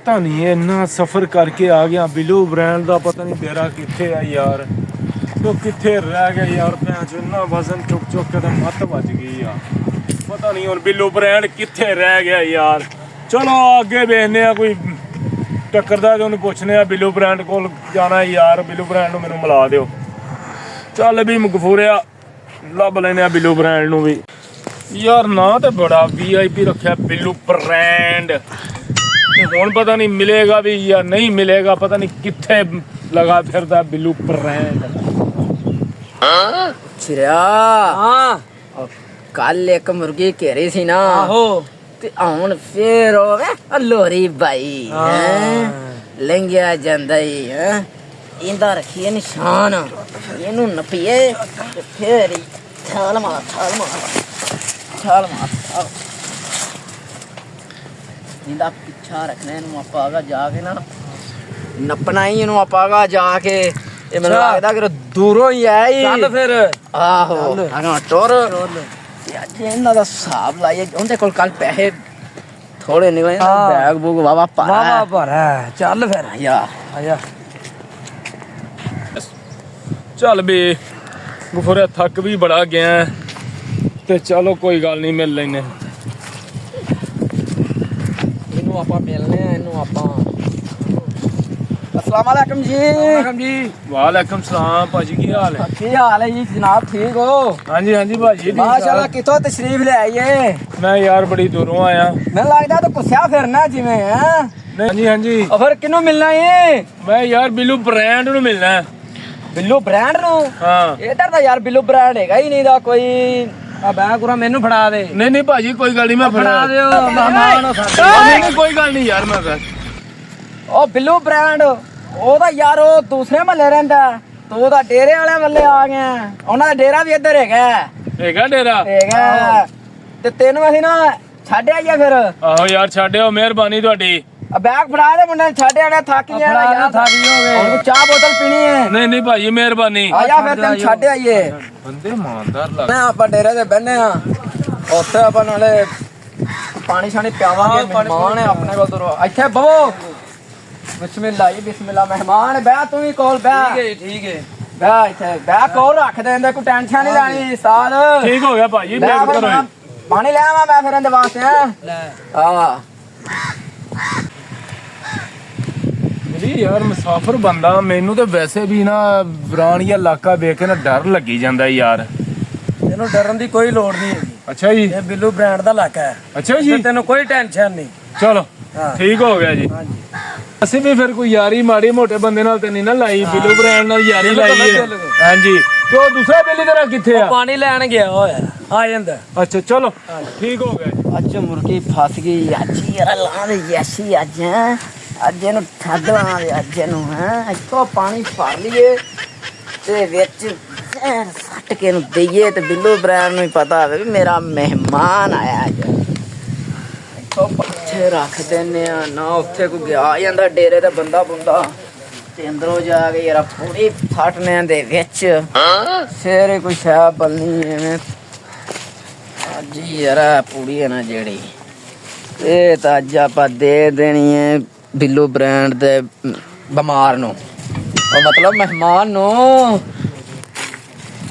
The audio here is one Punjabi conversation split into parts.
पता नहीं इन्ना सफ़र करके आ गया बिलू ब्रांड का पता नहीं डेरा कित्थे है यार तो कित्थे रह गया यार भैन चो इन्ना वजन चुक चुक के तो मत बज गई यार पता नहीं हुण बिलू ब्रांड कित्थे रह गया यार। चलो अगे वेखने कोई टक्करदा ते उन्हें पुछने बिलू ब्रांड कोल जाना है यार बिलू ब्रांड नूं मैनूं मिला दिओ। चल भी गफूरिया लभ लैने बिलू ब्रांड नूं भी यार ना तो बड़ा VIP रखा बिलू ब्रांड हुण पता नहीं मिलेगा भी या नहीं मिलेगा पता नहीं कित्थे लगा फिरदा बिलू ब्रांड। कल एक मुर्गी घेरी सी ना ते हुण फिर होवे लोरी बाई लंघिया जांदा ही इंदा रखिए निशान इनू नपिए ते फिर छाल मार इंदा पीछा रखने इनू आपागा जाके ना नपना ही इनू आपागा जाके ये मैनूं लगदा कि दूरों ही है चल फिर आहो अगा टोर अज इन्हां दा हिसाब लाइए उंदे कोल कल पैसे थोड़े निकले बैग बुग वावा भर चल फिर आया चल बे गफूरिया थक भी बड़ा गया ते चलो कोई गल नहीं मिल लेने इनू आपां मिलने इनू आपां अस्सलाम वालेकुम जी। वालेकुम सलाम भाजी की हाल है? की हाल है जी जनाब ठीक हो? हाँ जी भाजी माशाल्लाह कितों तशरीफ ले आइए? मैं यार बड़ी दूरों आया। मैं लगदा तो कुस्या फिरना जिवें है। हाँ जी और फिर किन्नू मिलना है? मैं यार बिलू ब्रांड नूं मिलना है। बिल्लू ब्रांड नूं? हाँ इधर तो यार बिल्लू ब्रांड हैगा ही नहीं दा कोई बैग पूरा मैनू फड़ा दे। नहीं भाजी कोई गल नहीं मैं फड़ा दियो मेहमान हो नहीं कोई गल नहीं यार मैं ओ बिल्लू ब्रांड ओदा यार ओ दूसरे महल्ले रहंदा तो ओदा डेरे वाले वाले आ गए ਉਹਨਾਂ ਦਾ ਡੇਰਾ ਵੀ ਇੱਧਰ ਹੈਗਾ ਡੇਰਾ ਤੇ ਤੈਨੂੰ ਅਸੀਂ ਨਾ ਛੱਡ ਆਈਏ ਫਿਰ ਆਹੋ ਯਾਰ ਛੱਡਿਓ ਮਿਹਰਬਾਨੀ ਤੁਹਾਡੀ ਬੈਗ ਫੜਾ ਦੇ ਮੁੰਡੇ ਛੱਡ ਆਣਾ ਥੱਕ ਜਾਣਾ ਯਾਰ ਥੱਕ ਹੋਵੇ ਹੁਣ ਚਾਹ ਬੋਤਲ ਪੀਣੀ ਹੈ ਨਹੀਂ ਭਾਜੀ ਮਿਹਰਬਾਨੀ ਆ ਜਾ ਫਿਰ ਤੈਨੂੰ ਛੱਡ ਆਈਏ ਬੰਦੇ ਇਮਾਨਦਾਰ ਲੱਗ ਮੈਂ ਆਪਾਂ ਡੇਰੇ ਤੇ ਬੈਠੇ ਆ ਉੱਥੇ ਆਪਾਂ ਨਾਲੇ ਪਾਣੀ ਛਾਣੀ ਪਿਆਵਾਂਗੇ ਮਹਿਮਾਨ ਹੈ ਆਪਣੇ ਕੋਲ ਦੂਰੋਂ ਇੱਥੇ ਬਵੋ बिस्मिल्लाह जी बिस्मिल्लाह मेहमान बह तू ही कोल बह ठीक है बह इथे बह कोल रख देंदे कोई टेंशन नहीं लेनी साल ठीक हो गया भाई बेफिक्र करो पानी ले आवा मैं फिर इंदे वास्ते ले हां मेरी यार मुसाफिर बंदा मेनू तो वैसे भी ना वीरानिया इलाका देख के ना डर लगी जांदा यार तेनू डरन दी कोई लोड़ नहीं है। अच्छा जी ये बिल्लू ब्रांड दा इलाका है। अच्छा जी तेनू कोई टेंशन नहीं चलो ठीक हो गया जी। हां जी ਅਸੀਂ ਵੀ ਫਿਰ ਕੋਈ ਯਾਰੀ ਮਾੜੀ ਮੋਟੇ ਬੰਦੇ ਨਾਲ ਤੇ ਨਹੀਂ ਨਾ ਲਾਈ ਬਿਲੂ ਬ੍ਰਾਂਡ ਨਾਲ ਯਾਰੀ ਲਾਈ ਹੈ। ਹਾਂਜੀ ਤੇ ਉਹ ਦੂਸਰਾ ਬਿੱਲੀ ਤੇਰਾ ਕਿੱਥੇ ਆ? ਪਾਣੀ ਲੈਣ ਗਿਆ ਹੋਇਆ ਆ ਜਾਂਦਾ। ਅੱਛਾ ਚਲੋ ਠੀਕ ਹੋ ਗਿਆ। ਅੱਜ ਮੁਰਗੀ ਫਸ ਗਈ ਅੱਜ ਯਾਰ ਲਾਂ ਦੇ ਯੈਸੀ ਅੱਜ ਅੱਜ ਇਹਨੂੰ ਠੱਡਾਂ ਦੇ ਅੱਜ ਇਹਨੂੰ ਇੱਥੋਂ ਪਾਣੀ ਭਰ ਲਈਏ ਤੇ ਵਿੱਚ ਸੱਟ ਕੇ ਇਹਨੂੰ ਦਈਏ ਤੇ ਬਿੱਲੂ ਬ੍ਰਾਂਡ ਨੂੰ ਹੀ ਪਤਾ ਹੋਵੇ ਵੀ ਮੇਰਾ ਮਹਿਮਾਨ ਆਇਆ ਅੱਜ ਇੱਥੇ ਰੱਖ ਦਿੰਦੇ ਆ ਨਾ ਉੱਥੇ ਕੋਈ ਗਿਆ ਜਾਂਦਾ ਡੇਰੇ ਤੇ ਬੰਦਾ ਬੁੰਦਾ ਤੇ ਅੰਦਰੋਂ ਜਾ ਕੇ ਯਾਰ ਪੂਰੀ ਫਟਨਿਆਂ ਦੇ ਵਿੱਚ ਫੇਰ ਕੋਈ ਸ਼ਾਹ ਬਲਨੀ ਐਵੇਂ ਅੱਜ ਯਾਰ ਪੂਰੀ ਹੈ ਨਾ ਜਿਹੜੀ ਇਹ ਤਾਂ ਅੱਜ ਆਪਾਂ ਦੇ ਦੇਣੀ ਹੈ ਬਿੱਲੂ ਬ੍ਰਾਂਡ ਦੇ ਬਿਮਾਰ ਨੂੰ ਉਹ ਮਤਲਬ ਮਹਿਮਾਨ ਨੂੰ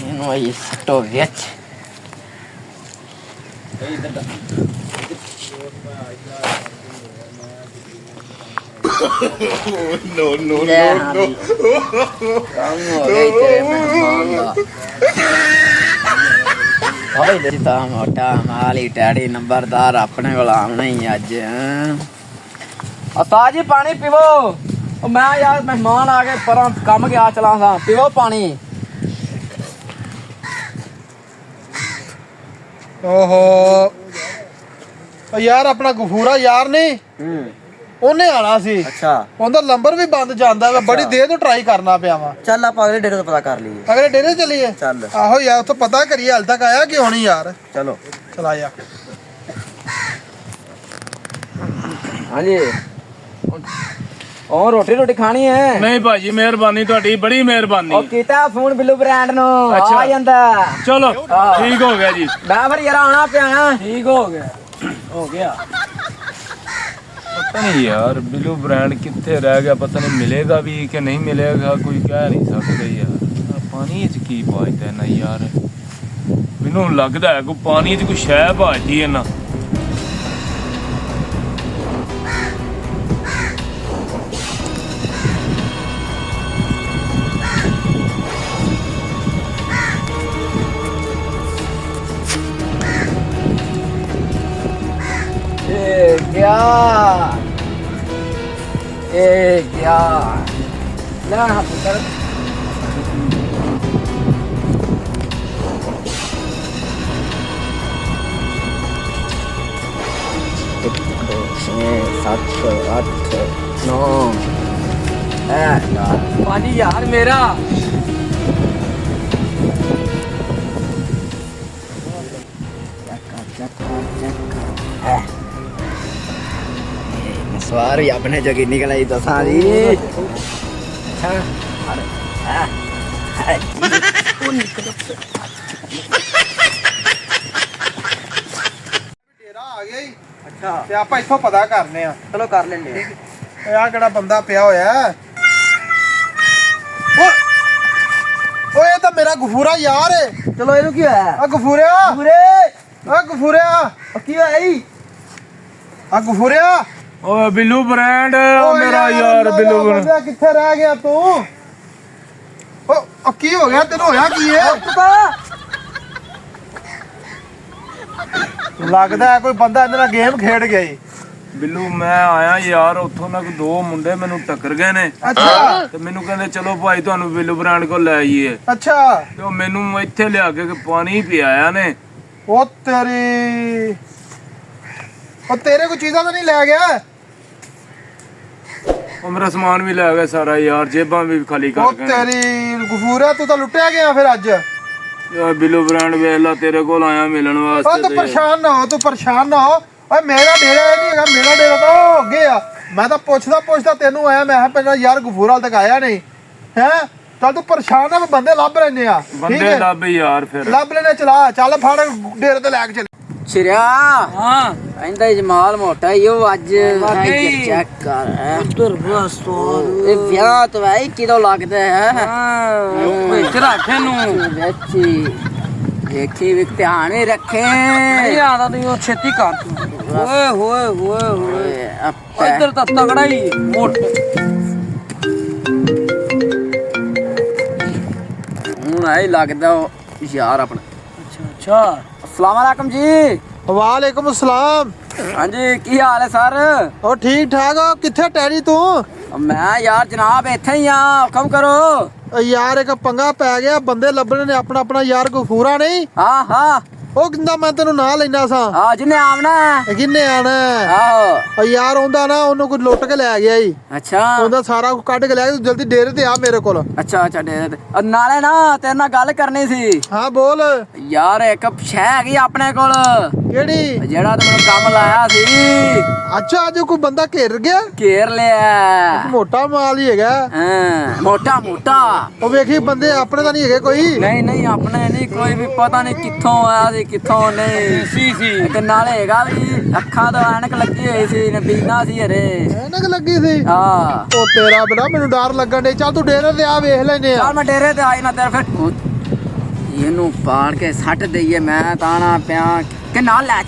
ਇਹਨੂੰ ਆਈ ਸਟੋ ਵਿੱਚ no. ਕੰਮ ਹੋ ਗਿਆ ਤੇਰੇ ਮਹਿਮਾਨ ਦਾ ਹਾਏ ਦੇ ਤਾਂ ਮੋਟਾ ਮਾਲੀ ਟੈਡੀ ਨੰਬਰਦਾਰ ਆਪਣੇ ਕੋਲ ਆਉਣਾ ਹੀ ਅੱਜ ਅਸਾ ਜੀ ਪਾਣੀ ਪੀਵੋ ਉਹ ਮੈਂ ਯਾਰ ਮਹਿਮਾਨ ਆ ਗਏ ਪਰਾਂ ਕੰਮ ਗਿਆ ਚਲਾਂ ਸਾਂ ਪੀਵੋ ਪਾਣੀ ਓਹੋ ਯਾਰ ਆਪਣਾ ਗਫੂਰਾ ਯਾਰ ਨਹੀਂ ਉਹਨੇ ਆਣਾ ਸੀ। ਅੱਛਾ ਉਹਦਾ ਨੰਬਰ ਵੀ ਬੰਦ ਜਾਂਦਾ ਵਾ ਬੜੀ ਦੇਰ ਤੋਂ ਟਰਾਈ ਕਰਨਾ ਪਿਆ ਵਾ। ਚੱਲ ਆਪਾਂ ਅਗਲੇ ਡੇਰੇ ਤੋਂ ਪਤਾ ਕਰ ਲਈਏ ਅਗਲੇ ਡੇਰੇ ਚੱਲੀਏ ਚੱਲ ਆਹੋ ਯਾਰ ਉੱਥੇ ਪਤਾ ਕਰੀਏ ਹਾਲ ਤੱਕ ਆਇਆ ਕਿ ਹੋਣੀ ਯਾਰ ਚਲੋ ਚਲਾ ਜਾ। ਹਾਂਜੀ और रोटी रोटी खानी है? नहीं भाजी मेहरबानी ਤੁਹਾਡੀ बड़ी मेहरबानी। ਉਹ ਕੀਤਾ ਫੋਨ ਬਿੱਲੂ ਬ੍ਰਾਂਡ ਨੂੰ ਅੱਛਾ। ਆ ਜਾਂਦਾ चलो ठीक हो गया जी। ਮੈਂ ਫਿਰ ਯਾਰ ਆਣਾ ਪਿਆ ਠੀਕ ਹੋ ਗਿਆ पता नहीं यार बिलू ब्रांड कितने रह गया, पता नहीं मिलेगा भी कि नहीं मिलेगा, कोई कह नहीं सकता यार। पानी च की बाजदा ना यार, मैनू लगदा है कोई पानी च कोई शै बाजदी है ना। क्या क्या ना पुत्र एक दो छः सात आठ नौ यार पानी यार मेरा सवारी अपने जगह निकल आई तो सारी ਡੇਰਾ ਆ ਗਿਆ ਹੀ ਅੱਛਾ ਤੇ ਆਪਾਂ ਇੱਥੋਂ ਪਤਾ ਕਰਨੇ ਆ। ਚਲੋ ਕਰ ਲੈਂਦੇ ਓਏ ਆ ਕਿਹੜਾ ਬੰਦਾ ਪਿਆ ਹੋਇਆ ਹੈ? ਓਏ ਇਹ ਤਾਂ ਮੇਰਾ ਗਫੂਰਾ ਯਾਰ ਹੈ। ਚਲੋ ਇਹਨੂੰ ਕੀ ਹੋਇਆ ਆ ਗਫੂਰਿਆ, ਪੂਰੇ ਆ ਗਫੂਰਿਆ, ਕੀ ਹੋਇਆ ਈ ਆ ਗਫੂਰਿਆ। ओए बिलू ब्रांड ਓਏ मेरा ਯਾਰ यार बिलू ब्रांड। ਬੰਦਿਆ ਕਿੱਥੇ ਰਹਿ ਗਿਆ ਤੂੰ? ਓ ਕੀ ਹੋ ਗਿਆ ਤੈਨੂੰ? ਹੋਇਆ ਕੀ ਹੈ? ਲੱਗਦਾ ਹੈ ਕੋਈ ਬੰਦਾ ਇਹਦੇ ਨਾਲ ਗੇਮ ਖੇਡ ਗਿਆ ਈ। ਬਿੱਲੂ ਮੈਂ ਆਇਆ ਯਾਰ ਉੱਥੋਂ ਨਾ ਕੋਈ ਦੋ ਮੁੰਡੇ ਮੈਨੂੰ ਟੱਕਰ ਗਏ ਨੇ ਅੱਛਾ ਤੇ ਮੈਨੂੰ ਕਹਿੰਦੇ ਚਲੋ ਭਾਈ ਤੁਹਾਨੂੰ ਬਿੱਲੂ ਬ੍ਰਾਂਡ ਕੋਲ ਲੈ ਆਈਏ ਅੱਛਾ। ਤੇ ਉਹ ਮੈਨੂੰ ਇੱਥੇ ਲਿਆ ਕੇ ਪਾਣੀ ਪਿਆਇਆ ਨੇ। ਉਹ ਤੇਰੀ, ਉਹ ਤੇਰੇ ਕੋਈ ਚੀਜ਼ਾਂ ਤਾਂ ਨਹੀਂ ਲੈ ਗਿਆ? ਉਹ ਮੇਰਾ ਸਮਾਨ ਵੀ ਲੈ ਗਏ ਸਾਰਾ ਯਾਰ, ਜੇਬਾਂ ਵੀ ਖਾਲੀ ਉਹ ਕਰ ਗਏ। ਤੇਰੀ ਗਫੂਰਾ, ਤੂੰ ਤਾਂ ਲੁੱਟਿਆ ਗਿਆ ਫਿਰ ਅੱਜ। ਯਾਰ ਬਿੱਲੂ ਬ੍ਰਾਂਡ ਵੇਖ ਲਾ ਤੇਰੇ ਕੋਲ ਆਇਆ ਮਿਲਣ ਉਹ ਵਾਸਤੇ ਤੂੰ ਤੇ ਪਰੇਸ਼ਾਨ ਨਾ ਹੋ, ਤੂੰ ਪਰੇਸ਼ਾਨ ਨਾ ਹੋ। ਓਏ ਮੇਰਾ ਡੇਰਾ ਇਹ ਨਹੀਂ ਹੈਗਾ, ਮੇਰਾ ਡੇਰਾ ਤਾਂ ਉਹ ਅੱਗੇ ਆ। ਮੈਂ ਤਾਂ ਪੁੱਛਦਾ ਤੈਨੂੰ ਆਇਆ, ਮੈਂ ਕਿਹਾ ਪਹਿਲਾਂ ਯਾਰ ਗਫੂਰਾ ਤੱਕ ਆਇਆ ਨਹੀਂ ਹੈ। ਚੱਲ ਤੂੰ ਪਰੇਸ਼ਾਨ ਨਾ, ਬੰਦੇ ਲੱਭ ਲੈਨੇ ਆ। ਠੀਕ ਬੰਦੇ ਹੈ, ਲੱਭ ਯਾਰ ਫਿਰ। ਲੱਭ ਲੈਨੇ। ਚਲਾ ਚੱਲ ਫੜ ਡੇਰੇ ਤੇ ਲੈ ਕੇ ਚੱਲ। ਸ਼ਿਰਿਆ ਹਾਂ ਕਹਿੰਦਾ ਜਮਾਲ ਮੋਟਾ ਹੀ ਉਹ ਅੱਜ ਚੈੱਕ ਕਰ ਉਧਰ ਬਸ ਇਹ ਵਿਆਹ ਤੇ ਭਾਈ ਕਿਦੋਂ ਲੱਗਦਾ ਹੈ ਹਾਂ ਇੱਥੇ ਰੱਖੇ ਨੂੰ ਵੇਚੀ ਦੇਖੀ ਵੀ ਧਿਆਨ ਹੀ ਰੱਖੇ ਨਹੀਂ ਆਦਾ ਤੂੰ ਉਹ ਛੇਤੀ ਕਰ ਓਏ ਹੋਏ ਹੋਏ ਹੋਏ ਇੱਧਰ ਤਾਂ ਤਗੜਾ ਹੀ ਮੋਟ ਹੁਣ ਆਈ ਲੱਗਦਾ ਯਾਰ ਆਪਣਾ ਅੱਛਾ अस्सलाम वालेकुम जी। ਵਾਲੇਕੁਮ ਅਸਲਾਮ। हाँ जी की हाल है सर? ਉਹ ਠੀਕ ਠਾਕ ਆ। ਕਿੱਥੇ ਟੈਰੀ ਤੂੰ? मैं यार जनाब इत्थे ही हाँ हुक्म करो। ਓ ਯਾਰ ਇੱਕ ਪੰਗਾ ਪੈ ਗਿਆ, ਬੰਦੇ ਲੱਭਣੇ ਨੇ ਆਪਣਾ ਆਪਣਾ। ਯਾਰ ਗਫੂਰਾ ਨਹੀਂ हाँ हाँ ਉਹ ਕਹਿੰਦਾ ਮੈਂ ਤੈਨੂੰ ਨਾਲ ਲੈਣਾ ਸਾਂ। हाँ जिन्हें आमना ਇਹ ਕਿੰਨੇ ਆਣਾ? आहो ਓ ਯਾਰ ਆਉਂਦਾ ਨਾ, ਉਹਨੂੰ ਕੋਈ ਲੁੱਟ ਕੇ ਲੈ ਗਿਆ ਈ। अच्छा ਉਹਦਾ ਸਾਰਾ ਕੁਝ ਕੱਢ ਕੇ ਲੈ ਗਿਆ। ਤੂੰ ਜਲਦੀ ਡੇਰੇ ਤੇ ਆ ਮੇਰੇ ਕੋਲ। अच्छा अच्छा डेरे ते नाले ना तेरे नाल गल करनी सी ਹਾਂ ਬੋਲ। यार एक शै हैगी अपने कोल ਕਿਹੜੀ? जेड़ा तू मैनू काम लाया सी। ਅੱਛਾ ਅੱਜ ਕੋਈ ਬੰਦਾ ਘੇਰ ਗਿਆ? घेर लिया ਮੋਟਾ ਮਾਲ ਹੀ ਹੈਗਾ। हाँ मोटा मोटा ਉਹ ਵੇਖੀ ਬੰਦੇ ਆਪਣੇ ਤਾਂ ਨਹੀਂ ਹੈਗੇ ਕੋਈ। नहीं नहीं अपने नहीं कोई भी पता नहीं कित्थों आया सी कित्थों नहीं सी ते नाले हैगा भी ਅੱਖਾਂ ਤੋਂ ਐਨਕ ਲੱਗੀ ਹੋਈ ਸੀ ਨਬੀਨਾ ਸੀ ਹਰੇ ਐਨਕ ਲੱਗੀ ਸੀ। ਹਾਂ ਉਹ ਤੇਰਾ ਬੜਾ ਮੈਨੂੰ ਡਰ ਲੱਗਣ ਡੇ। ਚੱਲ ਤੂੰ ਡੇਰੇ ਤੇ ਆ, ਵੇਖ ਲੈਨੇ ਆ। ਚੱਲ ਮੈਂ ਡੇਰੇ ਤੇ ਆਈ ਨਾ ਤੇਰੇ ਫਿਰ ਇਹਨੂੰ ਪਾੜ ਕੇ ਸੱਟ ਦਈਏ। ਮੈਂ ਤਾਂ ਨਾ ਪਿਆ ਕਿ ਨਾਲ ਲੈ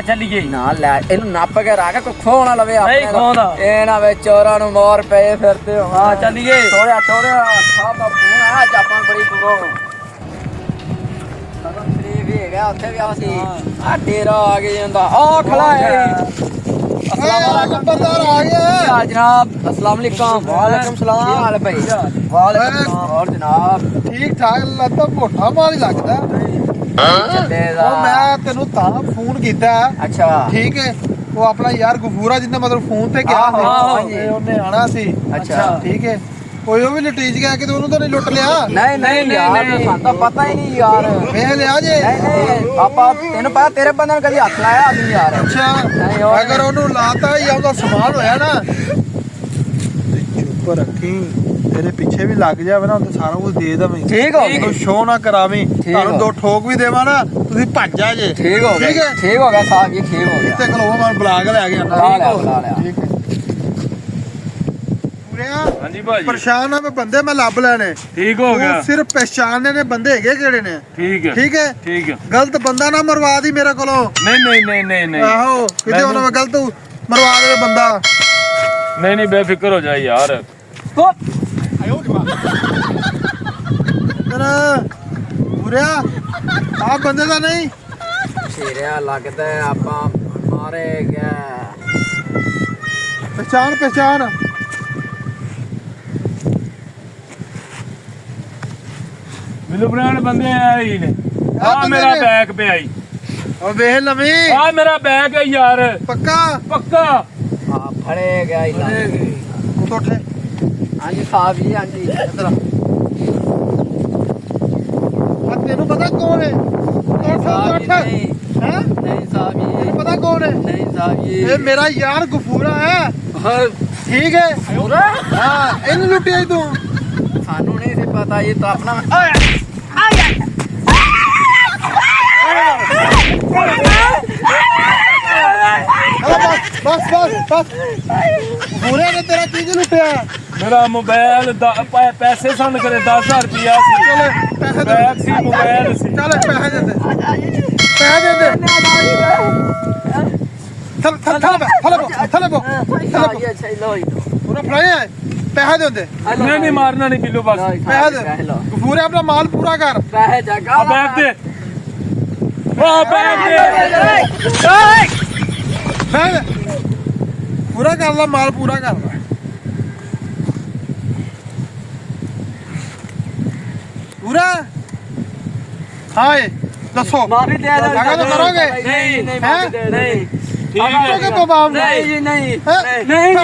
ਚੱਲੀਏ ਨਾਲ ਲੈ ਇਹਨੂੰ ਨੱਪ ਕੇ ਰੱਖ ਕੋ ਖੋ ਨਾ ਲਵੇ ਆਪਣੇ ਕੋਲ। ਇਹ ਨਾ ਵੇ ਚੋਰਾਂ ਨੂੰ ਮਾਰ ਪਏ ਫਿਰਦੇ ਹੋ। ਹਾਂ ਚੱਲੀਏ ਥੋੜਾ ਸਾਹਿਬ ਦਾ ਫੋਨ ਆਇਆ ਅੱਜ ਆਪਾਂ ਬੜੀ ਦੂਰੋਂ ਵੀ ਹੈਗਾ ਉੱਥੇ ਵੀ ਆ ਸੀ ਆ ਡੇਰਾ ਆ ਗਿਆ ਜਾਂਦਾ ਆ ਖੜਾ ਹੈ। ਨੰਬਰਦਾਰ ਆ ਗਿਆ। जनाब अस्सलाम वालेकुम। वालेकुम सलाम। क्या हाल है भाई? वालेकुम सलाम। और जनाब ਠੀਕ ਠਾਕ। ਲੱਗਦਾ ਮੋਟਾ ਮਾਲ ਹੀ ਲੱਗਦਾ। चलेगा ਉਹ ਮੈਂ ਤੈਨੂੰ ਤਾਂ ਫੋਨ ਕੀਤਾ। अच्छा ਠੀਕ ਹੈ, ਉਹ ਆਪਣਾ ਯਾਰ ਗਫੂਰਾ ਜਿੰਨਾ ਮਤਲਬ ਫੋਨ ਤੇ ਗਿਆ ਆਹੋ, ਆਹੋ। ਸੀ, ਉਹਨੇ ਆਣਾ ਸੀ। अच्छा ਠੀਕ ਹੈ, ਕੋਈ ਉਹ ਵੀ ਲਟੀਜ ਗਿਆ ਕਿ ਉਹਨੂੰ ਤਾਂ ਨਹੀਂ ਲੁੱਟ ਲਿਆ? नहीं नहीं यार ਸਾਨੂੰ ਤਾਂ ਪਤਾ ਹੀ ਨਹੀਂ ਯਾਰ। ਵੇਖ ਲਿਆ ਜੇ? नहीं पापा ਤੈਨੂੰ ਪਤਾ ਤੇਰੇ ਬੰਦੇ ਨੂੰ ਕਦੀ ਹੱਥ ਲਾਇਆ ਆਦਮੀ ਯਾਰ। ਅੱਛਾ ਅਗਰ ਉਹਨੂੰ ਲਾਤਾ ਹੀ ਉਹਦਾ ਸਮਾਨ ਹੋਇਆ ਨਾ ਚੁੱਪ ਰੱਖੀ। ਤੇਰੇ ਪਿੱਛੇ ਵੀ ਲੱਗ ਜਾਵੇ ਨਾ ਤਾਂ ਸਾਰਾ ਕੁਝ ਦੇ ਦੇਵੇਂ। ਠੀਕ ਹੋ ਤੂੰ ਸ਼ੋਅ ਨਾ ਕਰਾਵੀਂ। ਤੁਹਾਨੂੰ ਦੋ ਠੋਕ ਵੀ ਦੇਵਾਂ ਨਾ ਤੁਸੀਂ ਭੱਜ ਜਾ ਜੇ। ठीक हो ठीक गया है। ठीक हो गया साहब जी ठीक हो गया। ਇੱਥੇ ਕੋਲ ਉਹ ਮਨ ਬੁਲਾ ਕੇ ਲੈ ਗਿਆ। ਲਾ ਲਿਆ ਲਾ ਲਿਆ। ਠੀਕ ਹੈ। ਪੂਰਿਆ ਹਾਂਜੀ ਭਾਜੀ ਪਰੇਸ਼ਾਨ ਆ ਮੈਂ ਬੰਦੇ ਮੈਂ ਲੱਭ ਲੈਣੇ ਠੀਕ ਹੋ ਗਿਆ ਤੂੰ ਸਿਰਫ ਪਛਾਣਨੇ ਨੇ ਬੰਦੇ ਹੈਗੇ ਕਿਹੜੇ ਨੇ ਠੀਕ ਹੈ ਠੀਕ ਹੈ ਠੀਕ ਹੈ ਗਲਤ ਬੰਦਾ ਨਾ ਮਰਵਾ ਦੀ ਮੇਰੇ ਕੋਲੋਂ ਨਹੀਂ ਆਹੋ ਕਿਤੇ ਉਹਨਾਂ ਮੈਂ ਗਲਤ ਮਰਵਾ ਦੇ ਬੰਦਾ ਨਹੀਂ ਬੇਫਿਕਰ ਹੋ ਜਾ ਯਾਰ ਤੇਰਾ ਪੂਰਿਆ ਆ ਬੰਦੇ ਦਾ ਨਹੀਂ ਸ਼ੇਰਿਆ ਲੱਗਦਾ ਹੈ ਆਪਾਂ ਮਾਰੇ ਗਏ। ਪਛਾਣ ਬਿੱਲੂ ਬ੍ਰਾਂਡ ਬੰਦੇ ਆਏ ਹੀ ਨੇ ਆਹ ਆ ਬੰਦੇ ਮੇਰਾ ਨੇ। ਬੈਗ ਪਿਆ ਈ ਉਹ ਵੇਖ ਲਵੀਂ ਆ ਮੇਰਾ ਬੈਗ ਹੈ ਯਾਰ ਪੱਕਾ ਆ ਫੜੇ ਗਿਆ ਹੀ ਲੱਗ ਤੂੰ ਉੱਠ ਹਾਂਜੀ ਸਾਹਿਬ ਜੀ ਹਾਂਜੀ ਇੱਧਰ ਆ ਤੈਨੂੰ ਪਤਾ ਕੌਣ ਹੈ ਸਾਹਿਬ ਜੀ ਨਹੀਂ ਹੈ ਨਹੀਂ ਸਾਹਿਬ ਜੀ ਤੈਨੂੰ ਪਤਾ ਕੌਣ ਹੈ ਨਹੀਂ ਸਾਹਿਬ ਜੀ ਇਹ ਮੇਰਾ ਯਾਰ ਗਫੂਰਾ ਹੈ ਹਾਂ ਠੀਕ ਹੈ ਹਾਂ ਇਹਨੂੰ ਲੁੱਟਿਆ ਤੂੰ ਸਾਨੂੰ ਨਹੀਂ ਸੀ ਪਤਾ ਇਹ ਤਾਂ ਆਪਣਾ ਬਸ ਗਫੂਰੇ ਨੇ ਤੇਰਾ ਕੀ ਲੁੱਟਿਆ ਮੇਰਾ ਮੋਬਾਈਲ ਪੈਸੇ ਸਨ ਕਰੇ 10000 ਰੁਪਿਆ ਸੀ ਚਲ ਪੈਸੇ ਬੈਗ ਸੀ ਮੋਬਾਈਲ ਸੀ ਚੱਲ ਪੈਸੇ ਦੇ ਦੇ ਪੈਸੇ ਦੇ ਦੇ ਥੱਲੇ ਬੋ ਅੱਛਾ ਲੋ ਪੂਰਾ ਫੜਾਇਆ ਪੈਸੇ ਦੇ ਦੇ ਨਹੀਂ ਮਾਰਨਾ ਨਹੀਂ ਬਿੱਲੂ ਬਸ ਪੈਸੇ ਦੇ ਗਫੂਰੇ ਆਪਣਾ ਮਾਲ ਪੂਰਾ ਕਰ ਪੈਸੇ ਜਗਾ ਆ ਬੈਗ ਦੇ ਆ ਬੈਗ ਦੇ ਪੈਸੇ ਪੂਰਾ ਕਰ ਲਾ ਮਾਲ ਪੂਰਾ ਕਰ ਲਾ ਪੂਰਾ ਹਾਏ ਦੱਸੋ ਮਾਫੀ ਦੇ ਦੋ ਲਗਾ ਤਾਂ ਕਰੋਗੇ ਨਹੀਂ ਨਹੀਂ ਮਾਫੀ ਦੇ ਨਹੀਂ ਠੀਕ ਹੈ ਕਰੋਗੇ ਬਾਬਾ ਨਹੀਂ ਜੀ ਨਹੀਂ ਹੈਂ? ਨਹੀਂ